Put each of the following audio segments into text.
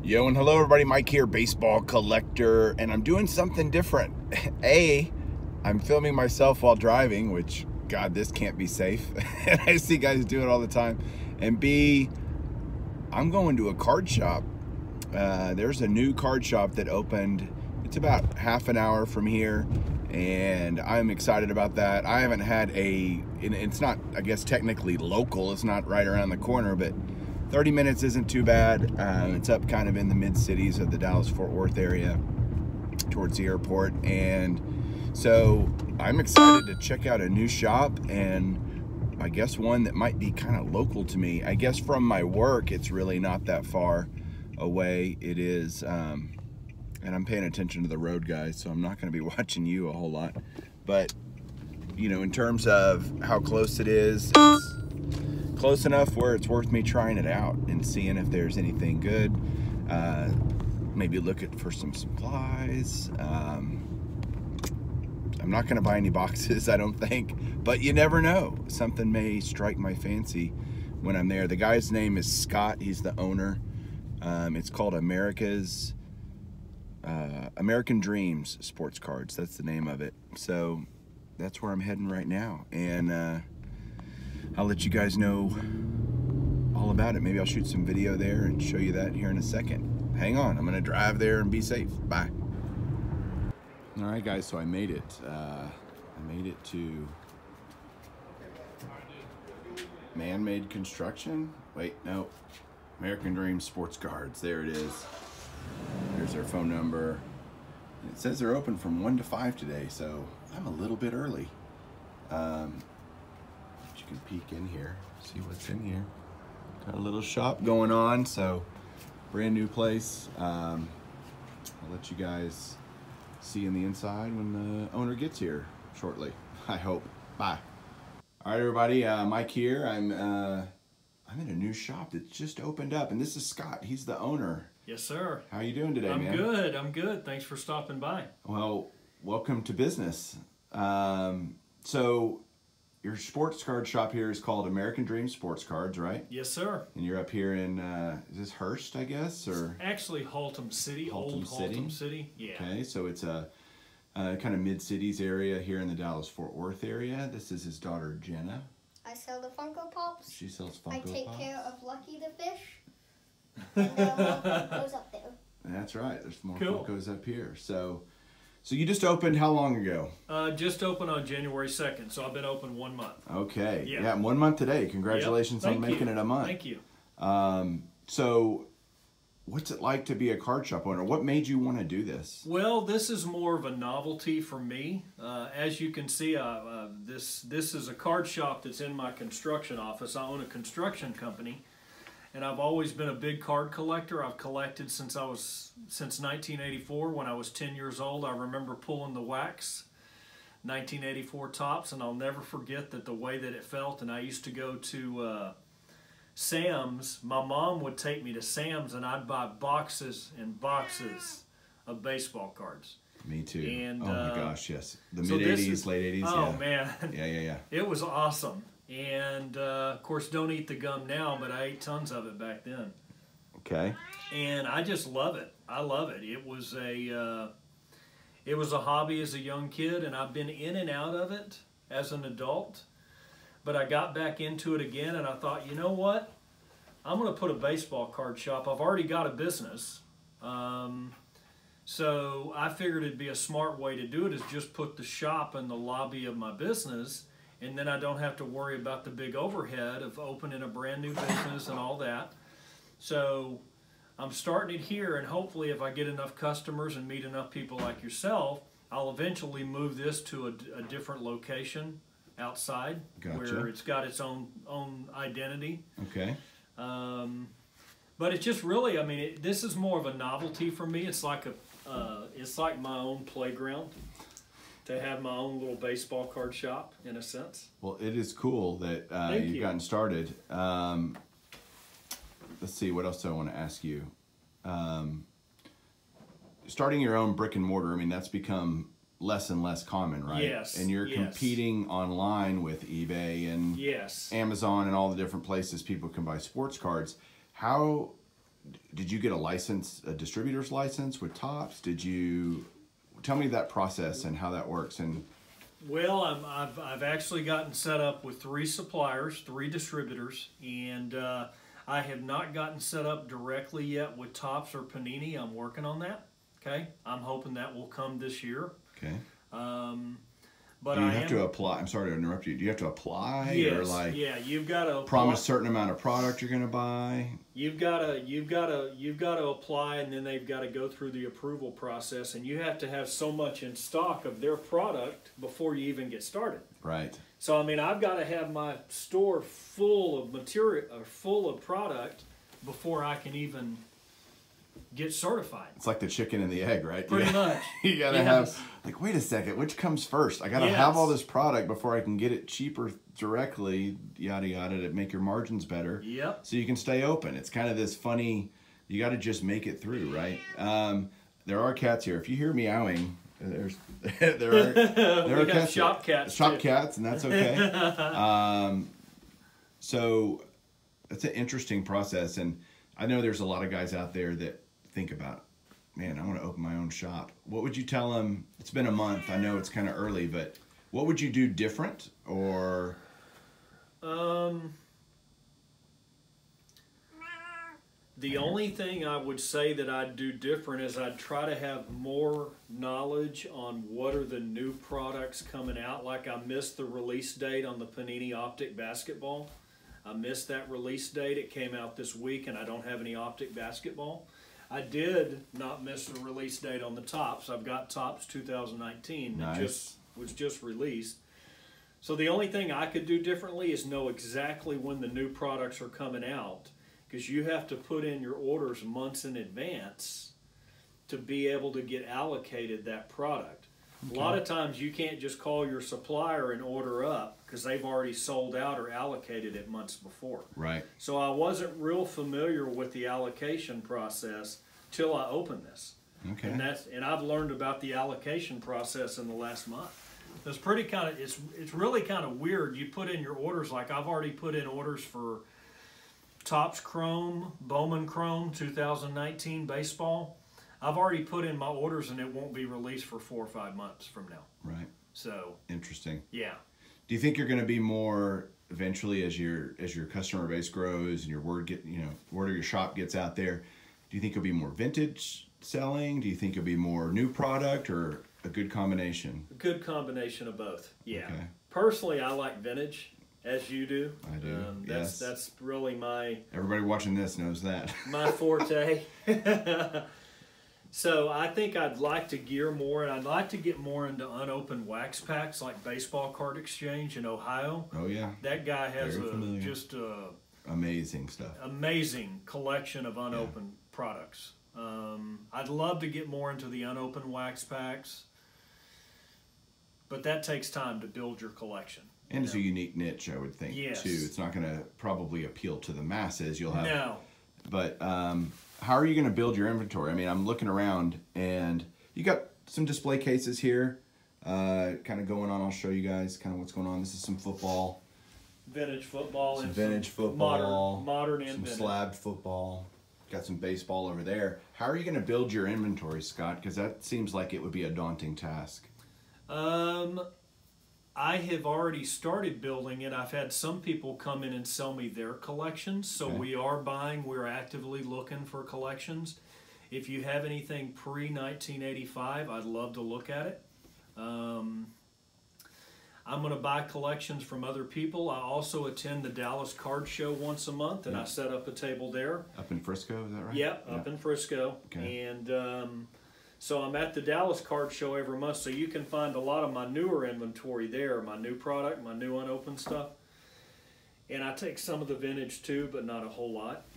Yo, and hello everybody, Mike here, baseball collector, and I'm doing something different. A, I'm filming myself while driving, which, God, this can't be safe. And I see guys do it all the time. And B, I'm going to a card shop. There's a new card shop that opened. It's about half an hour from here, and I'm excited about that. I haven't had it's not, I guess, technically local. It's not right around the corner, but 30 minutes isn't too bad. It's up kind of in the mid-cities of the Dallas-Fort Worth area towards the airport. And so I'm excited to check out a new shop, and I guess one that might be kind of local to me. I guess from my work, it's really not that far away. It is, and I'm paying attention to the road, guys, so I'm not going to be watching you a whole lot. But, you know, in terms of how close it is, it's close enough where it's worth me trying it out and seeing if there's anything good. Maybe look for some supplies. I'm not going to buy any boxes, I don't think, but you never know. Something may strike my fancy when I'm there. The guy's name is Scott. He's the owner. It's called American Dreams Sports Cards. That's the name of it. So that's where I'm heading right now, and I'll let you guys know all about it. Maybe I'll shoot some video there and show you that here in a second. Hang on, I'm gonna drive there and be safe. Bye. All right, guys, so I made it. I made it to Man-Made Construction. Wait, no, American Dream Sports Cards. There it is. There's their phone number. It says they're open from 1 to 5 today, so I'm a little bit early. You can peek in here, see what's in here. Got a little shop going on, so brand new place. I'll let you guys see in the inside when the owner gets here shortly, I hope. Bye. All right, everybody, Mike here. I'm in a new shop that's just opened up, and this is Scott. He's the owner. Yes, sir. How you doing today, man? I'm good. Thanks for stopping by. Well, welcome to business. So your sports card shop here is called American Dream Sports Cards, right? Yes, sir. And you're up here in, is this Hurst, I guess? Or actually Haltom City, Haltom City. Yeah. Okay, so it's a kind of mid-cities area here in the Dallas-Fort Worth area. This is his daughter, Jenna. I sell the Funko Pops. She sells Funko Pops. I take care of Lucky the Fish. And Funko's up there. That's right. There's more cool. Funkos up here. So you just opened how long ago? Just opened on January 2nd, so I've been open 1 month. Okay. Yeah, 1 month today. Congratulations on making it a month. Thank you. So what's it like to be a card shop owner? What made you want to do this? Well, this is more of a novelty for me. As you can see, this is a card shop that's in my construction office. I own a construction company, and I've always been a big card collector. I've collected since 1984. When I was 10 years old, I remember pulling the wax 1984 tops, and I'll never forget the way that it felt. And I used to go to Sam's. My mom would take me to Sam's, and I'd buy boxes and boxes of baseball cards. Me too. And, oh my gosh, yes. The mid-'80s, late 80s. Oh, yeah. man. Yeah. It was awesome. And, of course, don't eat the gum now, but I ate tons of it back then. Okay. And I just love it. I love it. It was a hobby as a young kid, and I've been in and out of it as an adult. But I got back into it again, and I thought, you know what? I'm going to put a baseball card shop. I've already got a business. So I figured it'd be a smart way to do it is just put the shop in the lobby of my business, and then I don't have to worry about the big overhead of opening a brand new business and all that. So I'm starting it here, and hopefully if I get enough customers and meet enough people like yourself, I'll eventually move this to a different location outside. Gotcha. Where it's got its own identity. Okay. But it's just really, I mean, this is more of a novelty for me. It's like my own playground to have my own little baseball card shop in a sense. Well, it is cool that you've gotten started. Let's see, what else do I want to ask you? Starting your own brick and mortar, I mean, that's become less and less common, right? Yes. And you're competing online with eBay and Amazon and all the different places people can buy sports cards. How did you get a license, a distributor's license with Topps? Did you tell me that process and how that works? And Well, I've actually gotten set up with 3 suppliers, 3 distributors, and I have not gotten set up directly yet with Topps or Panini. I'm working on that. Okay, I'm hoping that will come this year. okay. But Do you have to apply? I'm sorry to interrupt you. Do you have to apply, Yes, or like yeah, you've got to promise a certain amount of product you're going to buy? You've got to apply, and then they've got to go through the approval process, and you have to have so much in stock of their product before you even get started. Right. So I mean, I've got to have my store full of material, or full of product, before I can even get certified. It's like the chicken and the egg, right? Pretty much. You gotta have, like, wait a second, which comes first? I gotta have all this product before I can get it cheaper directly, yada yada, to make your margins better. Yep. So you can stay open. It's kind of this funny, you gotta just make it through, right? There are cats here. If you hear meowing, there are cats. Shop cats. Shop cats, and that's okay. So it's an interesting process, and I know there's a lot of guys out there that think about, man, I want to open my own shop. What would you tell them? It's been a month. I know it's kind of early, but what would you do different? Or the only thing I would say that I'd do different is I'd try to have more knowledge on what are the new products coming out. Like, I missed the release date on the Panini Optic basketball. I missed that release date. It came out this week, and I don't have any Optic basketball. I did not miss the release date on the Topps. I've got Topps 2019 that was just released. So the only thing I could do differently is know exactly when the new products are coming out, because you have to put in your orders months in advance to be able to get allocated that product. Okay. A lot of times you can't just call your supplier and order up because they've already sold out or allocated it months before. Right. So I wasn't real familiar with the allocation process till I opened this. Okay. And I've learned about the allocation process in the last month. It's pretty kind of it's really kind of weird. You put in your orders, like I've already put in orders for Topps Chrome, Bowman Chrome 2019 baseball. I've already put in my orders, and it won't be released for 4 or 5 months from now. Right. So interesting. Yeah. Do you think you're going to be more eventually as your customer base grows and your word of your shop gets out there? Do you think it'll be more vintage selling? Do you think it'll be more new product, or a good combination? A good combination of both. Yeah. Okay. Personally, I like vintage, as you do. I do. Yes. That's really my. Everybody watching this knows that. My forte. So I think I'd like to gear more, and I'd like to get more into unopened wax packs like Baseball Card Exchange in Ohio. Oh yeah. That guy has just amazing stuff. Amazing collection of unopened products. I'd love to get more into the unopened wax packs, but that takes time to build your collection. And it's a unique niche, I would think, yes. too. It's not going to probably appeal to the masses. You'll have no. But how are you going to build your inventory? I mean, I'm looking around, and you got some display cases here kind of going on. I'll show you guys kind of what's going on. This is some football. Vintage football. Some vintage football. Modern and some vintage. Slabbed football. Got some baseball over there. How are you going to build your inventory, Scott? Because that seems like it would be a daunting task. I have already started building it. I've had some people come in and sell me their collections, so we are buying. We're actively looking for collections. If you have anything pre-1985, I'd love to look at it. I'm going to buy collections from other people. I also attend the Dallas Card Show once a month, and I set up a table there. Up in Frisco, is that right? Yep, up in Frisco. Okay. And so I'm at the Dallas Card Show every month, so you can find a lot of my newer inventory there, my new product, my new unopened stuff. And I take some of the vintage too, but not a whole lot.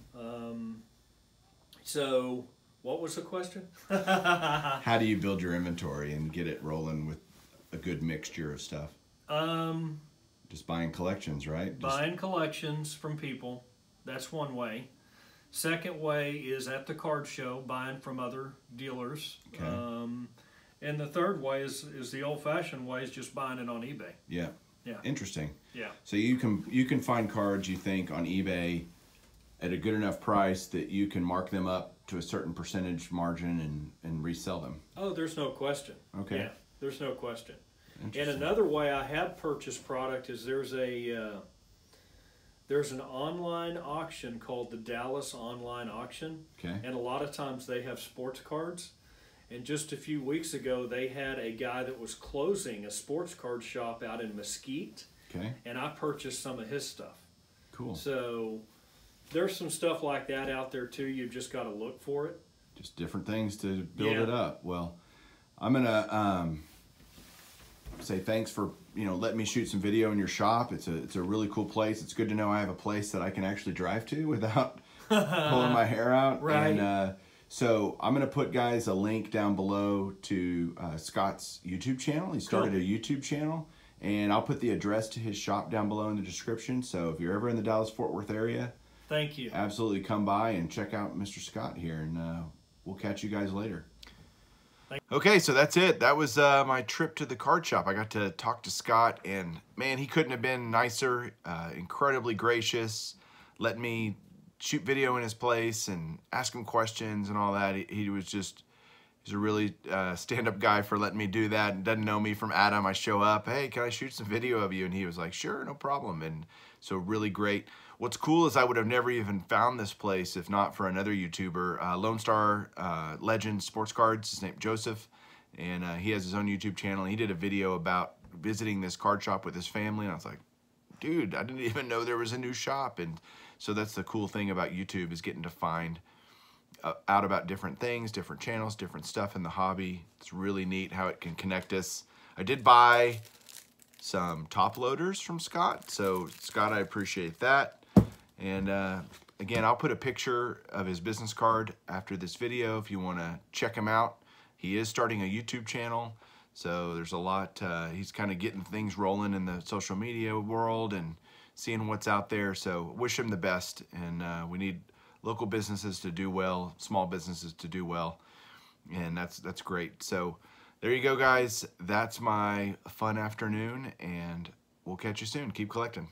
So what was the question? How do you build your inventory and get it rolling with a good mixture of stuff? Just buying collections, right? Buying collections from people. That's one way. Second way is at the card show, buying from other dealers. Okay. And the third way is the old-fashioned way, is just buying it on eBay. Yeah. Yeah. Interesting. Yeah. So you can find cards, you think, on eBay at a good enough price that you can mark them up to a certain percentage margin and resell them. Oh, there's no question. Okay. Yeah, there's no question. And another way I have purchased product is there's an online auction called the Dallas Online Auction. Okay. And a lot of times they have sports cards. And just a few weeks ago, they had a guy that was closing a sports card shop out in Mesquite. Okay. And I purchased some of his stuff. Cool. So there's some stuff like that out there too. You've just got to look for it. Just different things to build Yeah. it up. Well, I'm gonna say thanks for letting me shoot some video in your shop. It's a really cool place. It's good to know I have a place that I can actually drive to without pulling my hair out. Right. And so I'm gonna put guys a link down below to Scott's YouTube channel. He started a YouTube channel, and I'll put the address to his shop down below in the description. So if you're ever in the Dallas-Fort Worth area, Thank you. absolutely come by and check out Mr. Scott here, and we'll catch you guys later. Okay, so that's it. That was my trip to the card shop. I got to talk to Scott, and man, he couldn't have been nicer. Incredibly gracious, let me shoot video in his place and ask him questions and all that. He's a really stand-up guy for letting me do that, and doesn't know me from Adam. I show up, hey, can I shoot some video of you? And he was like, sure, no problem. And so really great. What's cool is I would have never even found this place if not for another YouTuber, Lone Star Legend Sports Cards. His name Joseph, and he has his own YouTube channel. He did a video about visiting this card shop with his family, and I was like, dude, I didn't even know there was a new shop. And so that's the cool thing about YouTube, is getting to find out about different things, different channels, different stuff in the hobby. It's really neat how it can connect us. I did buy some top loaders from Scott, so Scott, I appreciate that. And again, I'll put a picture of his business card after this video if you want to check him out. He is starting a YouTube channel, so there's a lot. He's kind of getting things rolling in the social media world and seeing what's out there. So wish him the best, and we need local businesses to do well, small businesses to do well, and that's great. So there you go, guys. That's my fun afternoon, and we'll catch you soon. Keep collecting.